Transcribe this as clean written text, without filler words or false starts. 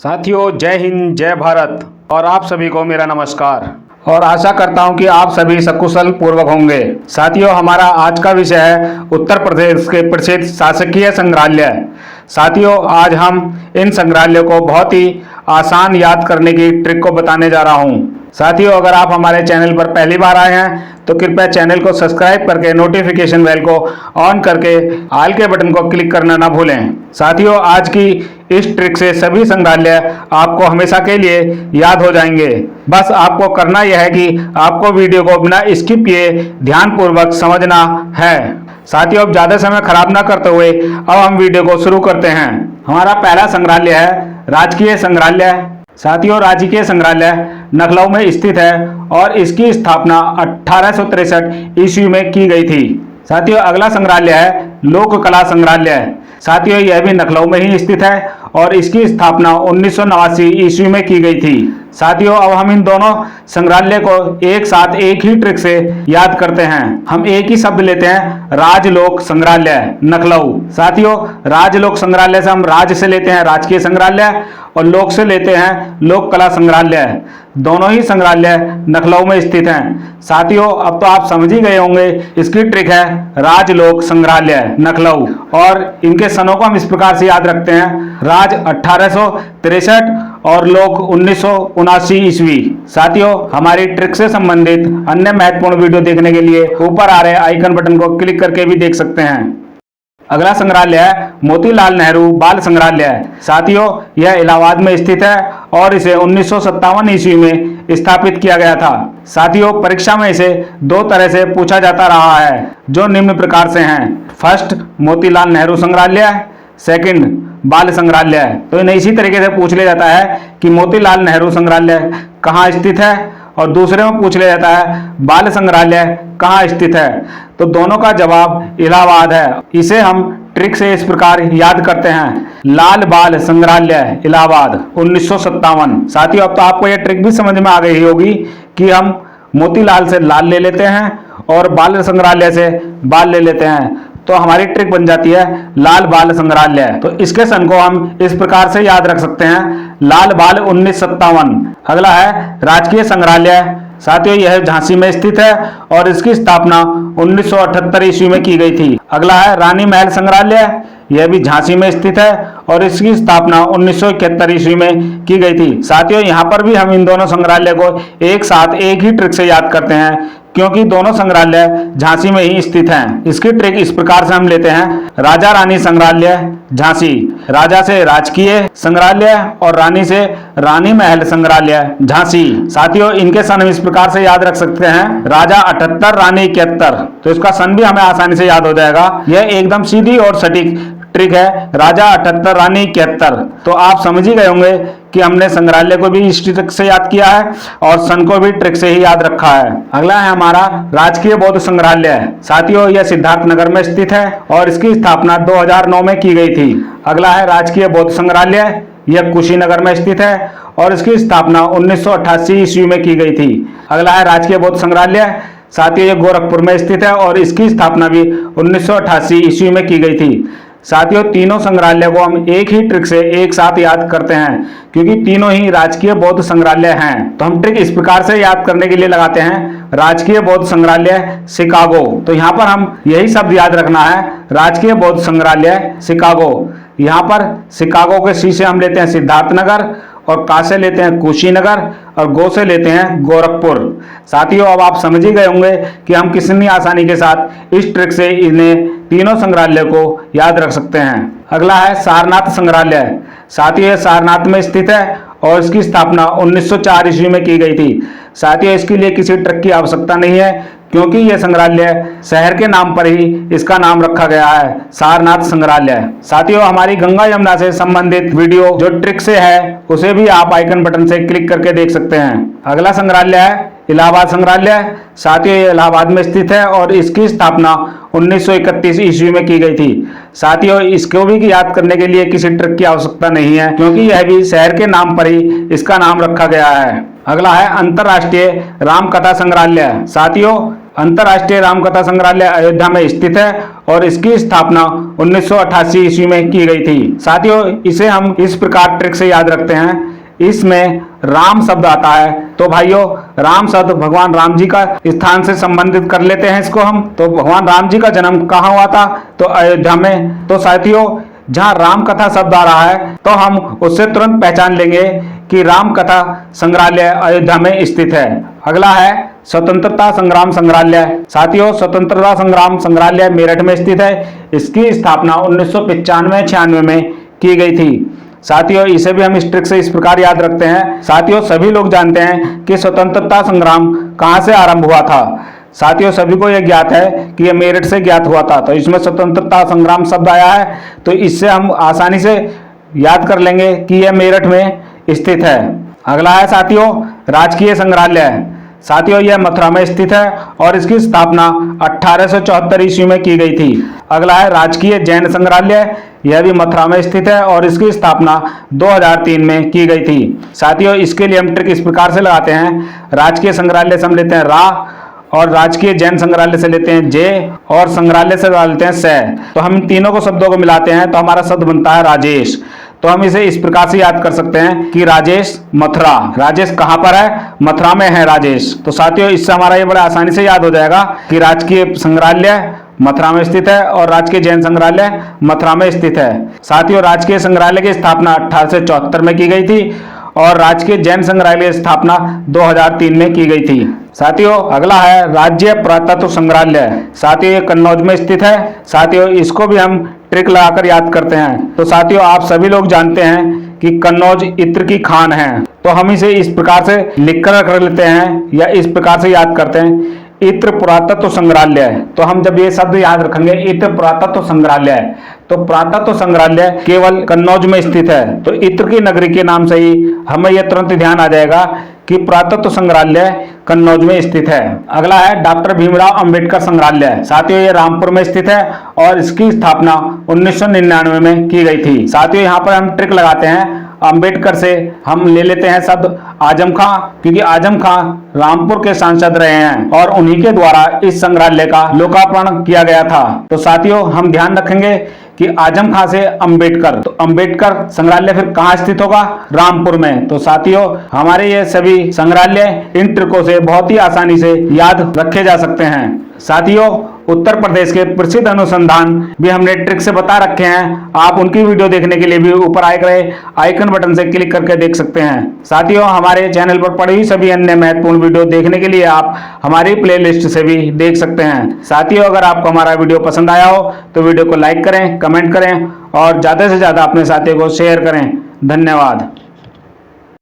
साथियों, जय हिंद, जय भारत और आप सभी को मेरा नमस्कार और आशा करता हूं कि आप सभी सकुशल पूर्वक होंगे। साथियों, हमारा आज का विषय है उत्तर प्रदेश के प्रसिद्ध शासकीय संग्रहालय। साथियों, आज हम इन संग्रहालयों को बहुत ही आसान याद करने की ट्रिक को बताने जा रहा हूं। साथियों, अगर आप हमारे चैनल पर पहली बार आए हैं तो कृपया चैनल को सब्सक्राइब करके नोटिफिकेशन बेल को ऑन करके ऑल के बटन को क्लिक करना ना भूलें। साथियों, आज की इस ट्रिक से सभी संग्रहालय आपको हमेशा के लिए याद हो जाएंगे। बस आपको करना यह है कि आपको वीडियो को बिना स्किप किए ध्यानपूर्वक समझना है। साथियों, अब ज़्यादा समय खराब ना करते हुए अब हम वीडियो को शुरू करते हैं। हमारा पहला संग्रहालय है राजकीय संग्रहालय। साथियों, राजकीय संग्रहालय लखनऊ में स्थित है और इसकी स्थापना 1863 ईस्वी में की गई थी। साथियों, अगला संग्रहालय है लोक कला संग्रहालय। साथियों, यह भी लखनऊ में ही स्थित है और इसकी स्थापना 1989 ईस्वी में की गई थी। साथियों, अब हम इन दोनों संग्रहालय को एक साथ एक ही ट्रिक से याद करते हैं। हम एक ही शब्द लेते हैं, राजलोक संग्रहालय लखनऊ। साथियों, राजलोक संग्रहालय से हम राज से लेते हैं राजकीय संग्रहालय और लोक से लेते हैं लोक कला संग्रहालय। दोनों ही संग्रहालय लखनऊ में स्थित हैं। साथियों, अब तो आप समझ ही गए होंगे, इसकी ट्रिक है राजलोक संग्रहालय लखनऊ और इनके सनों को हम इस प्रकार से याद रखते हैं, राज 1863 और लोक 1979 ईस्वी। साथियों, हमारी ट्रिक से संबंधित अन्य महत्वपूर्ण वीडियो देखने के लिए ऊपर आ रहे आइकन बटन को क्लिक करके भी देख सकते हैं। अगला संग्रहालय है मोतीलाल नेहरू बाल संग्रहालय। साथियों, यह इलाहाबाद में स्थित है और इसे 1957 ईस्वी में स्थापित किया गया था। साथियों, परीक्षा में इसे दो तरह से पूछा जाता रहा है, जो निम्न प्रकार से हैं। फर्स्ट, मोतीलाल नेहरू संग्रहालय, सेकंड, बाल संग्रहालय। तो इन्हें इसी तरीके से पूछ लिया जाता है कि मोतीलाल नेहरू संग्रहालय कहाँ स्थित है और दूसरे में पूछ लिया जाता है बाल संग्रहालय कहाँ स्थित है। तो दोनों का जवाब इलाहाबाद है। इसे हम ट्रिक से इस प्रकार याद करते हैं, लाल बाल संग्रहालय इलाहाबाद 1957। साथियों, अब तो आपको यह ट्रिक भी समझ में आ गई होगी कि हम मोतीलाल से लाल ले लेते हैं और बाल संग्रहालय से बाल ले लेते हैं, तो हमारी ट्रिक बन जाती है लाल बाल संग्रहालय। तो इसके सन को हम इस प्रकार से याद रख सकते हैं, लाल बाल 1957। अगला है राजकीय संग्रहालय। साथियों, यह झांसी में स्थित है और इसकी स्थापना 1978 ईस्वी में की गई थी। अगला है रानी महल संग्रहालय। यह भी झांसी में स्थित है और इसकी स्थापना 1971 ईस्वी में की गई थी। साथियों, यहाँ पर भी हम इन दोनों संग्रहालय को एक साथ एक ही ट्रिक से याद करते हैं, क्योंकि दोनों संग्रहालय झांसी में ही स्थित हैं। इसकी ट्रिक इस प्रकार से हम लेते हैं, राजा रानी संग्रहालय झांसी, राजा से राजकीय संग्रहालय और रानी से रानी महल संग्रहालय झांसी। साथियों, इनके सन हम इस प्रकार से याद रख सकते हैं, राजा 78, रानी 71। तो इसका सन भी हमें आसानी से याद हो जाएगा। यह एकदम सीधी और सटीक ट्रिक है, राजा 78, रानी 71। तो आप समझ ही गए होंगे कि हमने संग्रहालय को भी इस ट्रिक से याद किया है और सन को भी ट्रिक से ही याद रखा है। अगला है हमारा राजकीय बौद्ध संग्रहालय। साथियों, यह सिद्धार्थ नगर में स्थित है और इसकी स्थापना 2009 में की गई थी। अगला है राजकीय बौद्ध संग्रहालय। यह कुशीनगर में स्थित है और इसकी स्थापना 1988 ईस्वी में की गई थी। अगला है राजकीय बौद्ध संग्रहालय। साथियों, यह गोरखपुर में स्थित है और इसकी स्थापना भी 1988 ईस्वी में की गई थी। साथियों, तीनों संग्रहालय को हम एक ही ट्रिक से एक साथ याद करते हैं, क्योंकि तीनों ही राजकीय बौद्ध संग्रहालय हैं। तो हम ट्रिक इस प्रकार से याद करने के लिए लगाते हैं, राजकीय बौद्ध संग्रहालय शिकागो। तो यहाँ पर हम यही शब्द याद रखना है, राजकीय बौद्ध संग्रहालय शिकागो। यहाँ पर शिकागो के सी से हम लेते हैं सिद्धार्थ नगर और का से लेते हैं कुशीनगर और गो से लेते हैं गोरखपुर। साथियों, अब आप समझ ही गए होंगे कि हम कितनी आसानी के साथ इस ट्रिक से इन्हें तीनों संग्रहालय को याद रख सकते हैं। अगला है सारनाथ संग्रहालय। साथियों, यह सारनाथ में स्थित है और इसकी स्थापना 1904 ईस्वी में की गई थी। साथियों, इसके लिए किसी ट्रिक की आवश्यकता नहीं है, क्योंकि यह संग्रहालय शहर के नाम पर ही इसका नाम रखा गया है, सारनाथ संग्रहालय। साथियों, हमारी गंगा यमुना से संबंधित वीडियो जो ट्रिक से है उसे भी आप आइकन बटन से क्लिक करके देख सकते हैं। अगला संग्रहालय है इलाहाबाद संग्रहालय। साथियों, ये इलाहाबाद में स्थित है और इसकी स्थापना 1931 ईस्वी में की गई थी। साथियों, इसको भी याद करने के लिए किसी ट्रिक की आवश्यकता नहीं है, क्योंकि यह भी शहर के नाम पर ही इसका नाम रखा गया है। अगला है अंतर्राष्ट्रीय रामकथा संग्रहालय। साथियों, अंतर्राष्ट्रीय रामकथा संग्रहालय अयोध्या में स्थित है और इसकी स्थापना 1988 ईस्वी में की गई थी। साथियों, इसे हम इस प्रकार ट्रिक से याद रखते हैं, इसमें राम शब्द आता है तो भाइयों राम शब्द भगवान राम जी का स्थान से संबंधित कर लेते हैं इसको हम। तो भगवान राम जी का जन्म कहाँ हुआ था? तो अयोध्या में। तो साथियों, जहां राम कथा शब्द आ रहा है तो हम उससे तुरंत पहचान लेंगे कि राम कथा संग्रहालय अयोध्या में स्थित है। अगला है स्वतंत्रता संग्राम संग्रहालय। साथियों, स्वतंत्रता संग्राम संग्रहालय मेरठ में स्थित है। इसकी स्थापना 1995-96 में की गई थी। साथियों, इसे भी हम इस ट्रिक से इस प्रकार याद रखते हैं। साथियों, सभी लोग जानते हैं कि स्वतंत्रता संग्राम कहां से आरंभ हुआ था। साथियों, सभी को यह ज्ञात है कि यह मेरठ से ज्ञात हुआ था। तो इसमें स्वतंत्रता संग्राम शब्द आया है तो इससे हम आसानी से याद कर लेंगे कि यह मेरठ में स्थित है। अगला है साथियों राजकीय संग्रहालय। साथियों, यह मथुरा में स्थित है और इसकी स्थापना 1874 ईस्वी में की गई थी। अगला है राजकीय जैन संग्रहालय। यह भी मथुरा में स्थित है और इसकी स्थापना 2003 में की गई थी। साथियों, इसके लिए हम ट्रिक इस प्रकार से लगाते हैं, राजकीय संग्रहालय से हम लेते हैं रा और राजकीय जैन संग्रहालय से लेते हैं जे और संग्रहालय से लेते हैं से। तो हम इन तीनों को शब्दों को मिलाते हैं तो हमारा शब्द बनता है राजेश। तो हम इसे इस प्रकार से याद कर सकते हैं कि राजेश मथुरा। राजेश कहां पर है? मथुरा में है राजेश। तो साथियों, इससे हमारा ये बड़ा आसानी से याद हो जाएगा कि राजकीय संग्रहालय मथुरा में स्थित है और राजकीय जैन संग्रहालय मथुरा में स्थित है। साथियों, राजकीय संग्रहालय की स्थापना 1874 में की गई थी और राजकीय जैन संग्रहालय की स्थापना 2003 में की गई थी। साथियों, अगला है राज्य पुरातत्व संग्रहालय। साथियों, ये कन्नौज में स्थित है। साथियों, इसको भी हम ट्रिक लगाकर याद करते हैं। तो साथियों, आप सभी लोग जानते हैं कि कन्नौज इत्र की खान है। तो हम इसे इस प्रकार से लिखकर रख लेते हैं या इस प्रकार से याद करते हैं, इत्र पुरातत्व संग्रहालय। तो हम जब ये शब्द याद रखेंगे इत्र पुरातत्व संग्रहालय, तो पुरातत्व संग्रहालय केवल कन्नौज में स्थित है। तो इत्र की नगरी के नाम से ही हमें यह तुरंत ध्यान आ जाएगा कि पुरातत्व संग्रहालय कन्नौज में स्थित है। अगला है डॉक्टर भीमराव अंबेडकर संग्रहालय। साथियों, ये रामपुर में स्थित है और इसकी स्थापना 1999 में की गई थी। साथियों, यहाँ पर हम ट्रिक लगाते हैं, अंबेडकर से हम ले लेते हैं शब्द आजम खां, क्योंकि आजम खां रामपुर के सांसद रहे हैं और उन्हीं के द्वारा इस संग्रहालय का लोकार्पण किया गया था। तो साथियों, हम ध्यान रखेंगे कि आजम खां से अंबेडकर, तो अंबेडकर संग्रहालय फिर कहाँ स्थित होगा? रामपुर में। तो साथियों, हमारे ये सभी संग्रहालय इन ट्रिकों से बहुत ही आसानी से याद रखे जा सकते हैं। साथियों, उत्तर प्रदेश के प्रसिद्ध अनुसंधान भी हमने ट्रिक से बता रखे हैं। आप उनकी वीडियो देखने के लिए भी ऊपर आए गए आइकन बटन से क्लिक करके देख सकते हैं। साथियों, हमारे चैनल पर पड़ी हुई सभी अन्य महत्वपूर्ण वीडियो देखने के लिए आप हमारी प्लेलिस्ट से भी देख सकते हैं। साथियों, अगर आपको हमारा वीडियो पसंद आया हो तो वीडियो को लाइक करें, कमेंट करें और ज़्यादा से ज़्यादा अपने साथियों को शेयर करें। धन्यवाद।